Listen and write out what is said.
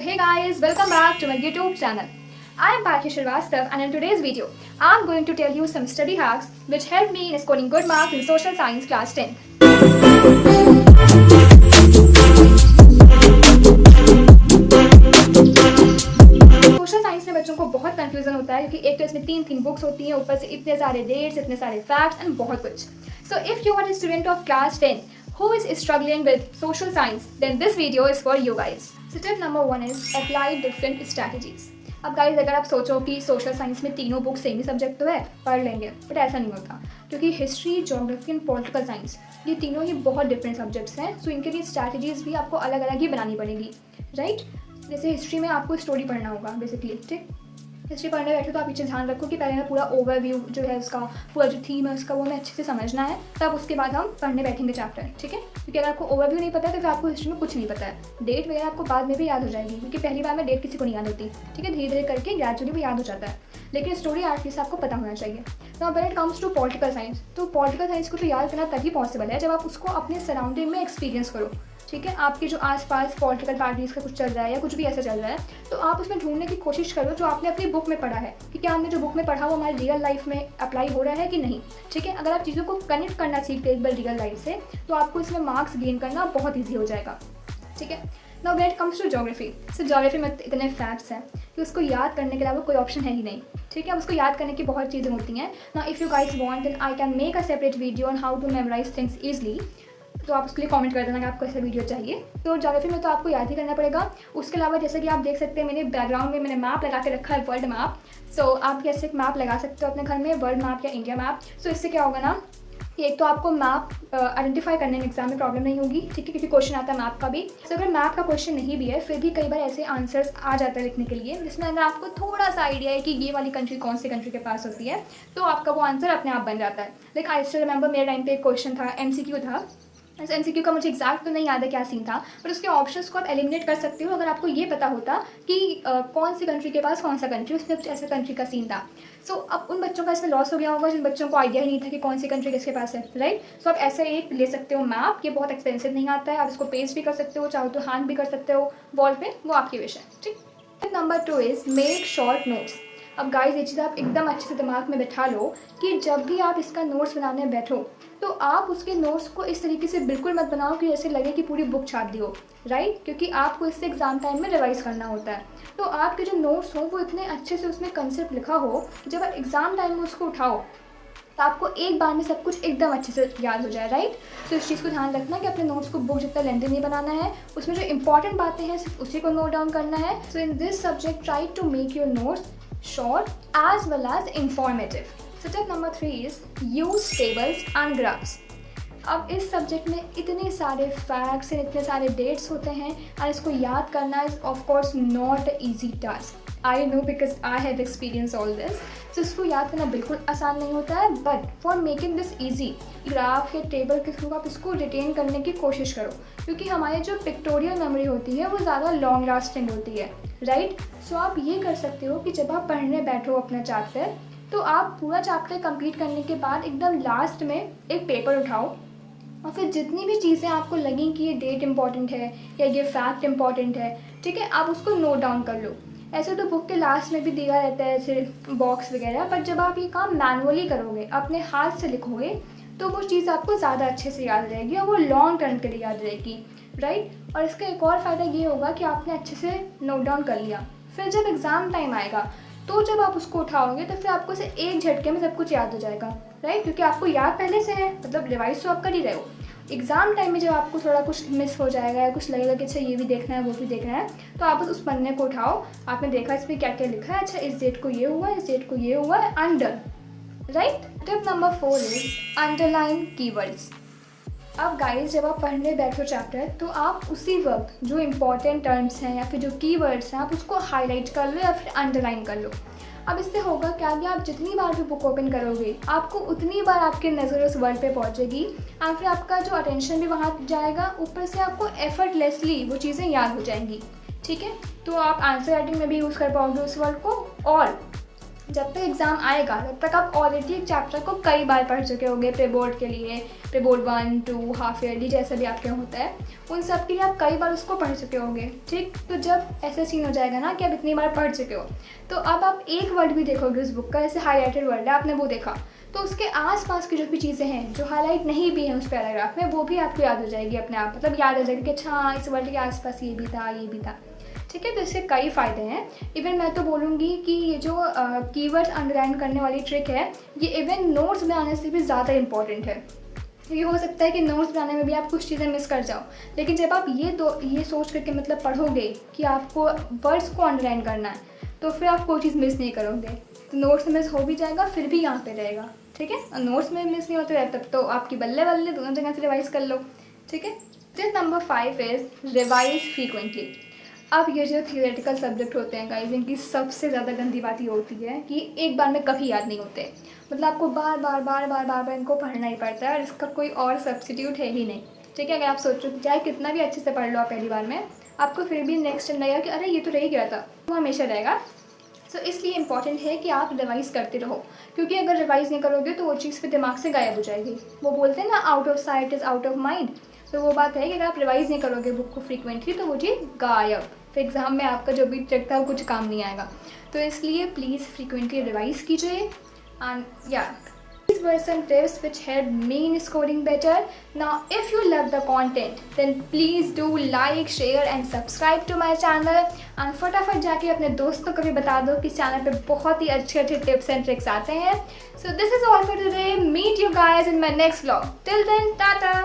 hey guys, welcome back to my YouTube channel. I am Parthi Shrivastava and in today's video, I am going to tell you some study hacks which helped me in scoring good marks in Social Science class 10. Social science में बच्चों को बहुत confusion होता है क्योंकि एक तो इसमें तीन बुक्स होती हैं, ऊपर से इतने सारे डेट्स, इतने सारे फैक्ट्स एंड बहुत कुछ. So if you are a student of class 10 who is struggling with social science, then this video is for you guys. So tip number 1 is apply different strategies. अब guys अगर आप सोचो कि social science में तीनों book same ही subject तो है, पढ़ लेंगे, बट ऐसा नहीं होता क्योंकि history, geography and political science ये तीनों ही बहुत डिफरेंट सब्जेक्ट्स हैं. सो इनके लिए स्ट्रैटेजीज भी आपको अलग अलग ही बनानी पड़ेगी, राइट? जैसे हिस्ट्री में आपको स्टोरी पढ़ना होगा बेसिकली, ठीक? हिस्ट्री पढ़ने बैठे तो आप पीछे ध्यान रखो कि पहले हमें पूरा ओवरव्यू जो है उसका, पूरा जो थीम है उसका वो हमें अच्छे से समझना है, तब उसके बाद हम पढ़ने बैठेंगे चैप्टर, ठीक है? क्योंकि अगर आपको ओवरव्यू नहीं पता है तो फिर आपको हिस्ट्री में कुछ नहीं पता है. डेट वगैरह आपको बाद में भी याद हो जाएगी क्योंकि पहली बार में डेट किसी को नहीं याद होती, ठीक है? धीरे धीरे करके ग्रेजुअली भी याद हो जाता है, लेकिन स्टोरी एटलीस्ट आपको पता होना चाहिए. तो when it comes to political science, तो पॉलिटिकल साइंस को तो याद करना तभी पॉसिबल है जब आप उसको अपने सराउंडिंग में एक्सपीरियंस करो, ठीक है? आपके जो आसपास पॉलिटिकल पार्टीज़ का कुछ चल रहा है या कुछ भी ऐसा चल रहा है तो आप उसमें ढूंढने की कोशिश करो जो आपने अपनी बुक में पढ़ा है कि क्या हमने जो बुक में पढ़ा वो हमारी रियल लाइफ में अप्लाई हो रहा है कि नहीं, ठीक है? अगर आप चीज़ों को कनेक्ट करना सीखते एक बार रियल लाइफ से तो आपको इसमें मार्क्स गेन करना बहुत ईजी हो जाएगा, ठीक है? Now when it comes to geography, so geography में इतने फैक्ट्स हैं कि उसको याद करने के अलावा कोई ऑप्शन है ही नहीं, ठीक है? अब उसको याद करने की बहुत चीज़ें होती हैं. Now if you guys want then I can make a separate video on how to memorise things easily. तो आप उसके लिए कमेंट कर देना कि आपको ऐसा वीडियो चाहिए. तो ज्योग्राफी में तो आपको याद ही करना पड़ेगा. उसके अलावा जैसे कि आप देख सकते हैं मैंने बैकग्राउंड में मैंने मैप लगा के रखा है, वर्ल्ड मैप. सो आप कैसे एक मैप लगा सकते हो अपने घर में, वर्ल्ड मैप या इंडिया मैप. सो इससे क्या होगा ना कि एक तो आपको मैप आइडेंटिफाई करने में एग्जाम में प्रॉब्लम नहीं होगी, ठीक है? क्योंकि क्वेश्चन आता है मैप का भी. सो अगर मैप का क्वेश्चन नहीं भी है फिर भी कई बार ऐसे आंसर्स आ जाता है लिखने के लिए जिसमें अगर आपको थोड़ा सा आइडिया है कि ये वाली कंट्री कौन सी कंट्री के पास होती है तो आपका वो आंसर अपने आप बन जाता है. लाइक आई स्टिल रिमेंबर मेरे टाइम पे एक क्वेश्चन था, MCQ था. इस MCQ का मुझे एग्जैक्ट तो नहीं याद है क्या सीन था, पर उसके ऑप्शंस को आप एलिमिनेट कर सकते हो अगर आपको ये पता होता कि कौन सी कंट्री के पास कौन सा कंट्री, उसमें कुछ ऐसा कंट्री का सीन था. सो अब उन बच्चों का इसमें लॉस हो गया होगा जिन बच्चों को आइडिया ही नहीं था कि कौन सी कंट्री किसके पास है, राइट? सो आप ऐसे एक ले सकते हो मैप, ये बहुत एक्सपेंसिव नहीं आता है. आप इसको पेस्ट भी कर सकते हो, चाहो तो हैंड भी कर सकते हो वॉल पे, वो आपकी विश है, ठीक? Number 2 is make short notes. अब गाइस ये चीज़ आप एकदम अच्छे से दिमाग में बैठा लो कि जब भी आप इसका नोट्स बनाने बैठो तो आप उसके नोट्स को इस तरीके से बिल्कुल मत बनाओ कि जैसे लगे कि पूरी बुक छाप दी हो, राइट? क्योंकि आपको इससे एग्जाम टाइम में रिवाइज करना होता है. तो आपके जो नोट्स हो वो इतने अच्छे से उसमें कंसेप्ट लिखा हो कि जब आप एग्ज़ाम टाइम में उसको उठाओ तो आपको एक बार में सब कुछ एकदम अच्छे से याद हो जाए, राइट? सो इस चीज़ को ध्यान रखना कि अपने नोट्स को बुक जितना लेंथी नहीं बनाना है, उसमें जो इंपॉर्टेंट बातें हैं सिर्फ उसी को नोट डाउन करना है. So in this subject try to make your notes short as well as informative. So tip number 3 is use tables and graphs. अब इस सब्जेक्ट में इतने सारे फैक्ट्स एंड इतने सारे डेट्स होते हैं और इसको याद करना is of course not easy task. I know because I have experience all this. So इसको याद करना बिल्कुल आसान नहीं होता है, but for making this easy graph या टेबल के थ्रू आप इसको रिटेन करने की कोशिश करो क्योंकि हमारी जो पिक्टोरियल मेमोरी होती है वो ज़्यादा लॉन्ग लास्टिंग होती है, राइट? सो आप ये कर सकते हो कि जब आप पढ़ने बैठो अपना चैप्टर तो आप पूरा चैप्टर कंप्लीट करने के बाद एकदम लास्ट में एक पेपर उठाओ और फिर जितनी भी चीज़ें आपको लगें कि ये डेट इंपॉर्टेंट है या ये फैक्ट इंपॉर्टेंट है, ठीक है, आप उसको नोट डाउन कर लो. ऐसे तो बुक के लास्ट में भी दिया रहता है ऐसे बॉक्स वगैरह, पर जब आप ये काम मैनुअली करोगे, अपने हाथ से लिखोगे तो वो चीज़ आपको ज़्यादा अच्छे से याद रहेगी और वो लॉन्ग टर्म के लिए याद रहेगी, राइट? और इसका एक और फ़ायदा ये होगा कि आपने अच्छे से नोट डाउन कर लिया. फिर जब एग्ज़ाम टाइम आएगा तो जब आप उसको उठाओगे तो फिर आपको इसे एक झटके में सब कुछ याद हो जाएगा, राइट? क्योंकि आपको याद पहले से है, मतलब रिवाइज तो आप कर ही रहे हो. एग्ज़ाम टाइम में जब आपको थोड़ा कुछ मिस हो जाएगा या कुछ लगेगा कि अच्छा ये भी देखना है वो भी देखना है तो आप उस पन्ने को उठाओ, आपने देखा इस पर क्या क्या लिखा है, अच्छा इस डेट को ये हुआ, इस डेट को ये हुआ, and done, right? Tip number 4 is underline keywords. अब गाइस जब आप पढ़ने बैठो चैप्टर तो आप उसी वक्त जो इम्पॉर्टेंट टर्म्स हैं या फिर जो कीवर्ड्स हैं आप उसको हाईलाइट कर लो या फिर अंडरलाइन कर लो. अब इससे होगा क्या कि आप जितनी बार भी बुक ओपन करोगे आपको उतनी बार आपकी नज़र उस वर्ड पे पहुंचेगी और फिर आपका जो अटेंशन भी वहाँ जाएगा, ऊपर से आपको एफर्टलेसली वो चीज़ें याद हो जाएंगी, ठीक है? तो आप आंसर राइटिंग में भी यूज़ कर पाओगे उस वर्ड को और जब तक एग्ज़ाम आएगा तब तक आप ऑलरेडी एक चैप्टर को कई बार पढ़ चुके होंगे। प्री बोर्ड के लिए, प्री बोर्ड 1, 2, हाफ ईयरली जैसा भी आपके यहाँ होता है, उन सब के लिए आप कई बार उसको पढ़ चुके होंगे। ठीक, तो जब ऐसा सीन हो जाएगा ना कि आप इतनी बार पढ़ चुके हो, तो अब आप एक वर्ड भी देखोगे उस बुक का, जैसे हाईलाइटेड वर्ड है, आपने वो देखा, तो उसके आसपास की जो भी चीज़ें हैं जो हाईलाइट नहीं भी हैं उस पैराग्राफ में, वो भी आपको याद हो जाएगी अपने आप। मतलब याद आ जाएगी कि अच्छा हाँ, इस वर्ड के आसपास ये भी था, ये भी था। ठीक है, तो इससे कई फ़ायदे हैं। इवन मैं तो बोलूँगी कि ये जो कीवर्ड्स अंडरलाइन करने वाली ट्रिक है, ये इवन नोट्स बनाने से भी ज़्यादा इंपॉर्टेंट है। ये हो सकता है कि नोट्स बनाने में भी आप कुछ चीज़ें मिस कर जाओ, लेकिन जब आप ये सोच करके मतलब पढ़ोगे कि आपको वर्ड्स को अंडरलाइन करना है, तो फिर आप कोई चीज़ मिस नहीं करोगे। तो नोट्स में मिस हो भी जाएगा, फिर भी यहाँ पे रहेगा। ठीक है, और नोट्स में मिस नहीं होते रहे तब तो आपकी बल्ले बल्ले, दोनों जगह से रिवाइज़ कर लो। ठीक है, tip number 5 is revise frequently. अब ये जो थियोरेटिकल सब्जेक्ट होते हैं गाइस, इनकी सबसे ज़्यादा गंदी बात ये होती है कि एक बार में कभी याद नहीं होते। मतलब आपको बार बार इनको पढ़ना ही पड़ता है, और इसका कोई और सब्स्टिट्यूट है ही नहीं। ठीक है, अगर आप सोचो कि चाहे कितना भी अच्छे से पढ़ लो आप पहली बार में, आपको फिर भी नेक्स्ट टाइम लगेगा कि अरे ये तो रह ही गया था, वो हमेशा रहेगा। सो इसलिए इम्पॉर्टेंट है कि आप रिवाइज़ करते रहो, क्योंकि अगर रिवाइज़ नहीं करोगे तो वो चीज़ फिर दिमाग से गायब हो जाएगी। वो बोलते हैं ना, out of site is out of mind. तो वो बात है कि अगर आप रिवाइज़ नहीं करोगे बुक को फ्रीक्वेंटली, तो वो चीज़ गायब, फिर एग्ज़ाम में आपका जो भी ट्रिक था वो कुछ काम नहीं आएगा। तो इसलिए प्लीज़ फ्रीक्वेंटली रिवाइज़ कीजिए। एंड या, these were some tips which helped me in scoring better. Now if you love the content, then please do like, share and subscribe to my channel, and फटाफट जाके अपने दोस्तों को भी बता दो कि चैनल पे बहुत ही अच्छे अच्छे टिप्स एंड ट्रिक्स आते हैं। So this is all for today. Meet you guys in my next vlog. Till then, tata.